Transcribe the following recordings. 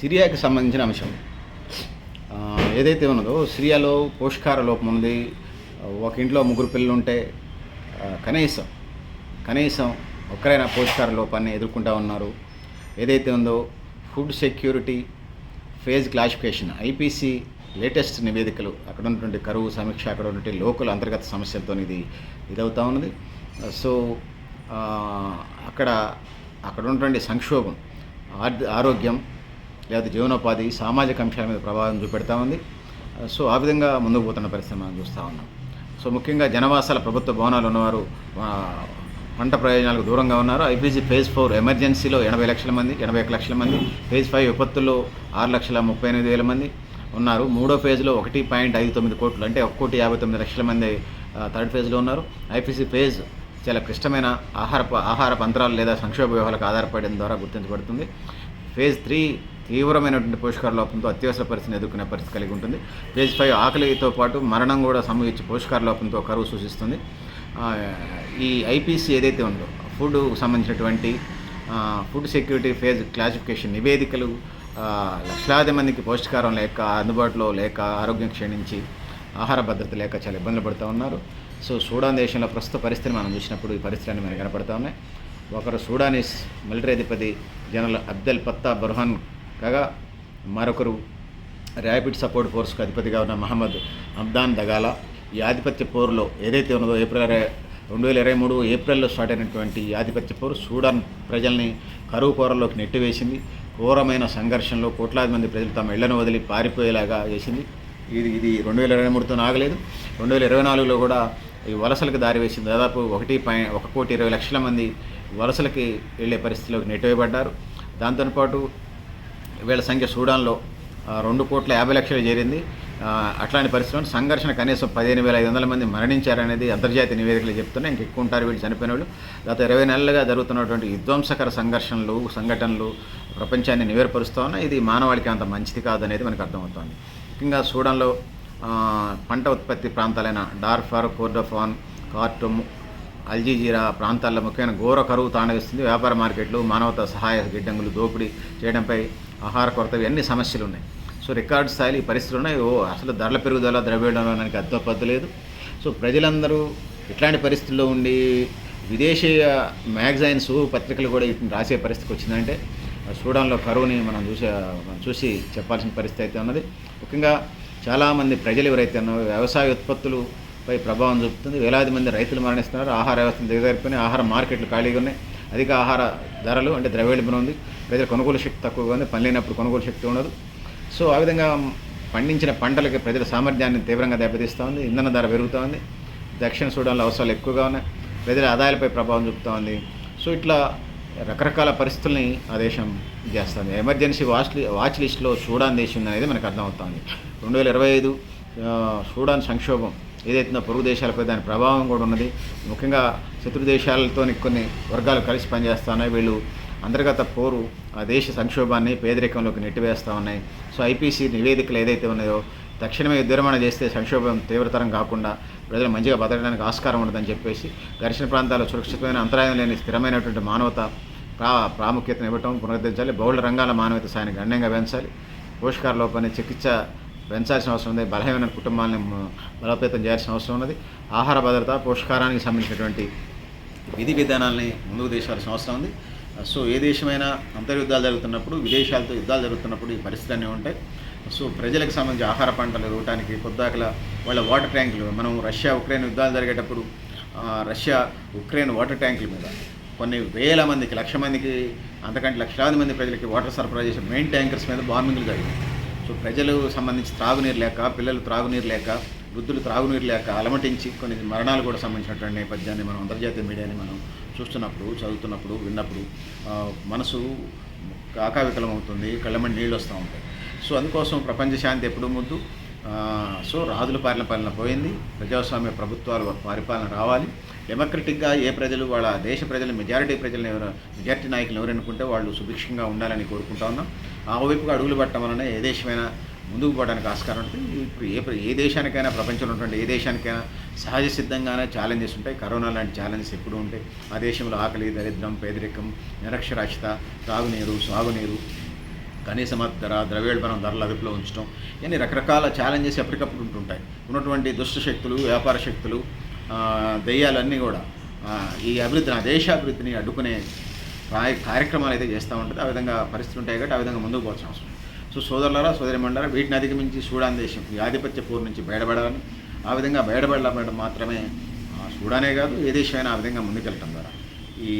సిరియాకి సంబంధించిన అంశం. ఏదైతే ఉన్నదో సిరియాలో పోషకాహార లోపం ఉంది. ఒక ఇంట్లో ముగ్గురు పిల్లలుంటే కనీసం కనీసం ఒక్కరైనా పోషకాహార లోపాన్ని ఎదుర్కొంటూ ఉన్నారు. ఏదైతే ఉందో food security phase classification IPC latest నివేదికలు అక్కడ ఉన్నటువంటి కరువు సమీక్ష, అక్కడ ఉన్నటువంటి లోకల్ అంతర్గత సమస్యలతో ఇదవుతూ ఉన్నది. సో అక్కడ ఉన్నటువంటి సంక్షోభం ఆరోగ్యం లేదా జీవనోపాధి సామాజిక అంశాల మీద ప్రభావం చూపెడతా ఉంది. సో ఆ విధంగా ముందుకు పోతున్న పరిస్థితి మనం చూస్తూ ఉన్నాం. సో ముఖ్యంగా జనవాసాల ప్రభుత్వ భవనాలు ఉన్నవారు పంట ప్రయోజనాలకు దూరంగా ఉన్నారు. ఐపీసీ ఫేజ్ 4 ఎమర్జెన్సీలో 80 లక్షల మంది, 81 లక్షల మంది, ఫేజ్ 5 విపత్తుల్లో 6,38,000 మంది ఉన్నారు. మూడో ఫేజ్లో 1.59 కోట్లు అంటే 1,59 లక్షల మంది థర్డ్ ఫేజ్లో ఉన్నారు. ఐపీసీ ఫేజ్ చాలా క్లిష్టమైన ఆహారపు అంతరాలు లేదా సంక్షోభ వ్యూహాలకు ఆధారపడడం ద్వారా గుర్తించబడుతుంది. ఫేజ్ 3 తీవ్రమైనటువంటి పోషకాహార లోపంతో అత్యవసర పరిస్థితిని ఎదుర్కొనే పరిస్థితి కలిగి ఉంటుంది. ఫేజ్ 5 ఆకలితో పాటు మరణం కూడా సంభవించి పోషకాహార లోపంతో కరువు సూచిస్తుంది. ఈ ఐపీసీ ఏదైతే ఉందో ఫుడ్ సంబంధించినటువంటి ఫుడ్ సెక్యూరిటీ ఫేజ్ క్లాసిఫికేషన్ నివేదికలు లక్షలాది మందికి పౌష్టికారం లేక అందుబాటులో లేక ఆరోగ్యం క్షీణించి ఆహార భద్రత లేక చాలా ఇబ్బందులు పడుతూ ఉన్నారు. సో సూడాన్ దేశంలో ప్రస్తుత పరిస్థితిని మనం చూసినప్పుడు ఈ పరిస్థితులన్నీ మనకు కనపడుతూ ఉన్నాయి. ఒకరు సూడానీస్ మిలిటరీ అధిపతి జనరల్ అబ్దెల్ ఫత్తా బుర్హాన్ కాగా మరొకరు ర్యాపిడ్ సపోర్ట్ ఫోర్స్కు అధిపతిగా ఉన్న మహమ్మద్ హమ్దాన్ దగాలా. ఈ ఆధిపత్య పోరులో ఏదైతే ఉన్నదో 2023 ఏప్రిల్లో స్టార్ట్ అయినటువంటి ఈ ఆధిపత్య పోరు సూడాన్ ప్రజల్ని కరువు కోరల్లోకి నెట్టివేసింది. ఘోరమైన సంఘర్షణలో కోట్లాది మంది ప్రజలు తమ ఇళ్లను వదిలి పారిపోయేలాగా చేసింది. ఇది 2023తో ఆగలేదు. 2024లో కూడా ఈ వలసలకు దారి వేసింది. దాదాపు 1,20,00,000 మంది వలసలకి వెళ్ళే పరిస్థితిలోకి నెట్టివేయబడ్డారు. దాంతోపాటు వీళ్ళ సంఖ్య సూడాన్లో 2,50,00,000 చేరింది. అట్లాంటి పరిస్థితుల్లో సంఘర్షణ కనీసం 15,500 మంది మరణించారనేది అంతర్జాతీయ నివేదికలు చెప్తున్నాయి. ఇంకెక్కువ ఉంటారు వీళ్ళు చనిపోయిన వాళ్ళు. గత 20 నెలలుగా జరుగుతున్నటువంటి విధ్వంసకర సంఘటనలు ప్రపంచాన్ని నివేర్పరుస్తూ ఉన్నాయి. ఇది మానవాళికి అంత మంచిది కాదనేది మనకు అర్థమవుతుంది. ముఖ్యంగా సూడాన్లో పంట ఉత్పత్తి ప్రాంతాలైన డార్ఫర్, కోర్డోఫాన్, ఖార్టూమ్, అల్జీజిరా ప్రాంతాల్లో ముఖ్యమైన ఘోర కరువు తాండవిస్తుంది. వ్యాపార మార్కెట్లు, మానవతా సహాయ గిడ్డంగులు దోపిడీ చేయడంపై ఆహార కొరత ఇవన్నీ సమస్యలు ఉన్నాయి. సో రికార్డు స్థాయిలో ఈ పరిస్థితులు ఉన్నాయి. అసలు ధరల పెరుగుదల ద్రవ్యోల్బణానికి అర్థపద్దు లేదు. సో ప్రజలందరూ ఇట్లాంటి పరిస్థితుల్లో ఉండి విదేశీయ మ్యాగజైన్స్ పత్రికలు కూడా వీటిని రాసే పరిస్థితికి వచ్చిందంటే సూడాన్లో కరువుని మనం చూసి చెప్పాల్సిన పరిస్థితి అయితే ఉన్నది. ముఖ్యంగా చాలామంది ప్రజలు ఎవరైతే ఉన్నారో వ్యవసాయ ఉత్పత్తులపై ప్రభావం చూపుతుంది. వేలాది మంది రైతులు మరణిస్తున్నారు. ఆహార వ్యవస్థను దిగజారిపోయినాయి. ఆహార మార్కెట్లు ఖాళీగా ఉన్నాయి. అధిక ఆహార ధరలు అంటే ద్రవ్యోల్బణం ఉంది. ప్రజల కొనుగోలు శక్తి తక్కువగా ఉంది. పని లేనప్పుడు కొనుగోలు శక్తి ఉండదు. సో ఆ విధంగా పండించిన పంటలకి ప్రజల సామర్థ్యాన్ని తీవ్రంగా దెబ్బతీస్తూ ఉంది. ఇంధన ధర పెరుగుతూ ఉంది. దక్షిణ సూడాన్లో అవసరాలు ఎక్కువగా ఉన్నాయి. ప్రజల ఆదాయాలపై ప్రభావం చూపుతూ ఉంది. సో ఇట్లా రకరకాల పరిస్థితుల్ని ఆ దేశం చేస్తుంది. ఎమర్జెన్సీ వాచ్ లిస్టులో సూడాన్ దేశం ఉందనేది మనకు అర్థమవుతుంది. 2025 సూడాన్ సంక్షోభం ఏదైతుందో పొరుగు దేశాలపై దాని ప్రభావం కూడా ఉన్నది. ముఖ్యంగా శత్రు దేశాలతో కొన్ని వర్గాలు కలిసి పనిచేస్తున్నాయి. వీళ్ళు అంతర్గత పోరు ఆ దేశ సంక్షోభాన్ని పేదరికంలోకి నెట్టివేస్తూ ఉన్నాయి. సో ఐపీసీ నివేదికలు ఏదైతే ఉన్నాయో తక్షణమే విరమణ చేస్తే సంక్షోభం తీవ్రతరం కాకుండా ప్రజలు మంచిగా బతకడానికి ఆస్కారం ఉండదని చెప్పేసి ఘర్షణ ప్రాంతాల్లో సురక్షితమైన అంతరాయం లేని స్థిరమైనటువంటి మానవత ప్రాముఖ్యతను ఇవ్వటం పునరుద్ధరించాలి. బహుళ రంగాల మానవత సాయాన్ని గణనీయంగా పెంచాలి. పోషకాహార లోపాన్ని చికిత్స పెంచాల్సిన అవసరం ఉంది. బలహీనమైన కుటుంబాలను బలోపేతం చేయాల్సిన అవసరం ఉన్నది. ఆహార భద్రత, పోషకాహారానికి సంబంధించినటువంటి విధి విధానాలని ముందుకు తీసుకోవాల్సిన అవసరం ఉంది. సో ఏ దేశమైనా అంతర్యుద్ధాలు జరుగుతున్నప్పుడు, విదేశాలతో యుద్ధాలు జరుగుతున్నప్పుడు ఈ పరిస్థితులన్నీ ఉంటాయి. సో ప్రజలకు సంబంధించి ఆహార పంటలు ఇవ్వడానికి పొద్దాకల వాళ్ళ వాటర్ ట్యాంకులు మనం రష్యా ఉక్రెయిన్ యుద్ధాలు జరిగేటప్పుడు రష్యా ఉక్రెయిన్ వాటర్ ట్యాంకుల మీద కొన్ని వేల మందికి, లక్ష మందికి, అంతకంటే లక్షలాది మంది ప్రజలకి వాటర్ సరఫరా చేసే మెయిన్ ట్యాంకర్స్ మీద బాంబింగ్లు జరిగాయి. సో ప్రజలు సంబంధించి త్రాగునీరు లేక, పిల్లలు త్రాగునీరు లేక, వృద్ధులు త్రాగునీరు లేక అలమటించి కొన్ని మరణాలు కూడా సంబంధించినటువంటి నేపథ్యాన్ని మనం అంతర్జాతీయ మీడియాని మనం చూస్తున్నప్పుడు, చదువుతున్నప్పుడు, విన్నప్పుడు మనసు కాకావికలం అవుతుంది. కళ్ళమని నీళ్ళు వస్తూ ఉంటాయి. సో అందుకోసం ప్రపంచ శాంతి ఎప్పుడు ముద్దు. సో రాజుల పాలన పోయింది. ప్రజాస్వామ్య ప్రభుత్వాలు పరిపాలన రావాలి. డెమోక్రటిక్గా ఏ ప్రజలు వాళ్ళ దేశ ప్రజలు మెజారిటీ నాయకులు ఎవరు అనుకుంటే వాళ్ళు సుభిక్షంగా ఉండాలని కోరుకుంటా ఉన్నాం. ఆ వైపుగా అడుగులు పట్టడం వలన ఏ దేశమైనా ముందుకు పోవడానికి ఆస్కారం ఉంటుంది. ఇప్పుడు ఏ దేశానికైనా, ప్రపంచంలో ఉన్నటువంటి ఏ దేశానికైనా సహజ సిద్ధంగానే ఛాలెంజెస్ ఉంటాయి. కరోనా లాంటి ఛాలెంజెస్ ఎప్పుడూ ఉంటాయి. ఆ దేశంలో ఆకలి, దరిద్రం, పేదరికం, నిరక్షరాస్యత, తాగునీరు, సాగునీరు, కనీస మద్దతు ధర, ద్రవ్యోల్బణం ధరలు అదుపులో ఉంచడం, ఇవన్నీ రకరకాల ఛాలెంజెస్ ఎప్పటికప్పుడు ఉంటుంటాయి. ఉన్నటువంటి దుష్ట శక్తులు, వ్యాపార శక్తులు, దెయ్యాలన్నీ కూడా ఈ అభివృద్ధిని, ఆ దేశాభివృద్ధిని అడ్డుకునే కార్యక్రమాలు అయితే చేస్తూ ఉంటుంది. ఆ విధంగా పరిస్థితులు ఉంటాయి కాబట్టి ఆ విధంగా ముందుకు పోవాల్సిన అవసరం. సో సోదరులారా, సోదరిమండలారా, వీటిని అధిగమించి సూడాన్ దేశం ఈ ఆధిపత్య పోరు నుంచి బయటపడాలని, ఆ విధంగా బయటపడడం మాత్రమే సూడానే కాదు ఏ దేశమైనా ఆ విధంగా ముందుకెళ్ళటం ద్వారా ఈ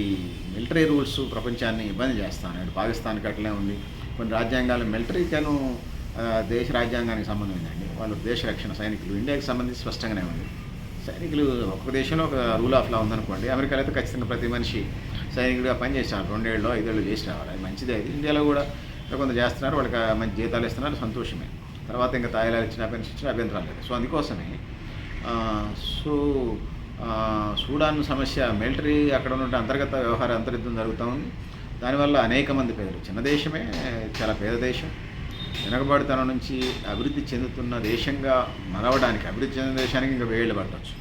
మిలిటరీ రూల్స్ ప్రపంచాన్ని ఇబ్బంది చేస్తాను. పాకిస్తాన్కి అట్లనే ఉంది. కొన్ని రాజ్యాంగాలు మిలిటరీకను దేశ రాజ్యాంగానికి సంబంధించిందండి. వాళ్ళు దేశ రక్షణ సైనికులు. ఇండియాకి సంబంధించి స్పష్టంగానే ఉంది. సైనికులు ఒక్కొక్క దేశంలో ఒక రూల్ ఆఫ్ లా ఉందనుకోండి. అమెరికాలో అయితే ఖచ్చితంగా ప్రతి మనిషి సైనికుడిగా పనిచేస్తున్నారు. 2 ఏళ్ళు 5 ఏళ్ళు చేసి రావాలి. అది మంచిదే. అది ఇండియాలో కూడా కొంత చేస్తున్నారు. వాళ్ళకి మంచి జీతాలు ఇస్తున్నారు, సంతోషమే. తర్వాత ఇంకా తాయిలాలు ఇచ్చినా, పెన్షన్ ఇచ్చినా అభ్యంతరాలు లేదు. సో అందుకోసమే సూడాన్ సమస్య మిలిటరీ అక్కడ ఉన్న అంతర్గత వ్యవహార అంతర్యుద్ధం జరుగుతూ ఉంది. దానివల్ల అనేక మంది పేదలు, చిన్న దేశమే, చాలా పేద దేశం, వెనుకబడితనం నుంచి అభివృద్ధి చెందుతున్న దేశంగా మరవడానికి, అభివృద్ధి చెందిన దేశానికి ఇంకా వేళ్ళు పట్టవచ్చు.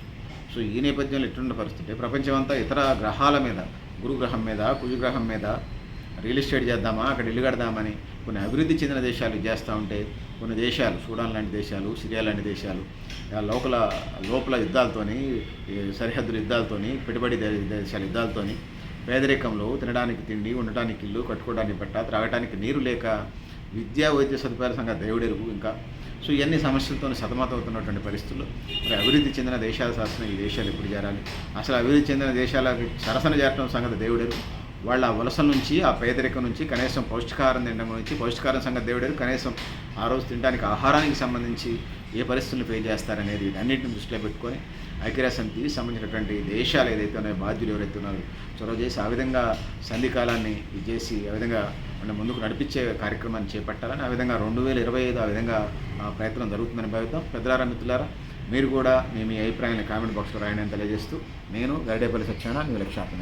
సో ఈ నేపథ్యంలో ఎటువంటి పరిస్థితి ప్రపంచం అంతా ఇతర గ్రహాల మీద, గురుగ్రహం మీద, కుజగ్రహం మీద రియల్ ఎస్టేట్ చేద్దామా, అక్కడ ఇల్లు కడదామని కొన్ని అభివృద్ధి చెందిన దేశాలు చేస్తూ ఉంటే, కొన్ని దేశాలు, సూడాన్ లాంటి దేశాలు, సిరియా లాంటి దేశాలు లోపల యుద్ధాలతోని, సరిహద్దుల యుద్ధాలతోని, పెట్టుబడి దేశాల యుద్ధాలతోని, పేదరికంలో తినడానికి తిండి, ఉండటానికి ఇల్లు, కట్టుకోవడానికి బట్ట, త్రాగటానికి నీరు లేక, విద్యా వైద్య సదుపాయాల సంగతి దేవుడెరుగు ఇంకా. సో ఇవన్నీ సమస్యలతో సతమతమవుతున్నటువంటి పరిస్థితుల్లో మరి అభివృద్ధి చెందిన దేశాల శాసనం ఈ దేశాలు ఎప్పుడు చేరాలి, అసలు అభివృద్ధి చెందిన దేశాలకి సరసన చేరడం సంగతి దేవుడెరుగు. వాళ్ళ వలసల నుంచి, ఆ పేదరికం నుంచి కనీసం పౌష్టికాహారం తినడం గురించి, పౌష్టికాహారం సంగతి దేవుడెరుగు. కనీసం ఆ రోజు తినడానికి ఆహారానికి సంబంధించి ఏ పరిస్థితులను పే చేస్తారనేది అన్నింటిని దృష్టిలో పెట్టుకొని ఐక్యరాజ్యసమితి సంబంధించినటువంటి దేశాలు ఏదైతే ఉన్నాయో, బాధ్యులు ఎవరైతే ఉన్నారో చొరవ చేసి ఆ విధంగా సంధికాలాన్ని చేసి ఆ విధంగా మన ముందుకు నడిపించే కార్యక్రమాన్ని చేపట్టాలని, ఆ విధంగా 2025 ఆ విధంగా ప్రయత్నం జరుగుతుందని భావిద్దాం. పెద్దలారా, మిత్రులారా, మీరు కూడా మీ అభిప్రాయాన్ని కామెంట్ బాక్స్లో రాయని తెలియజేస్తూ, నేను గరిడేపల్లి సత్యనారాయణ, న్యూ లక్ష్యాపన.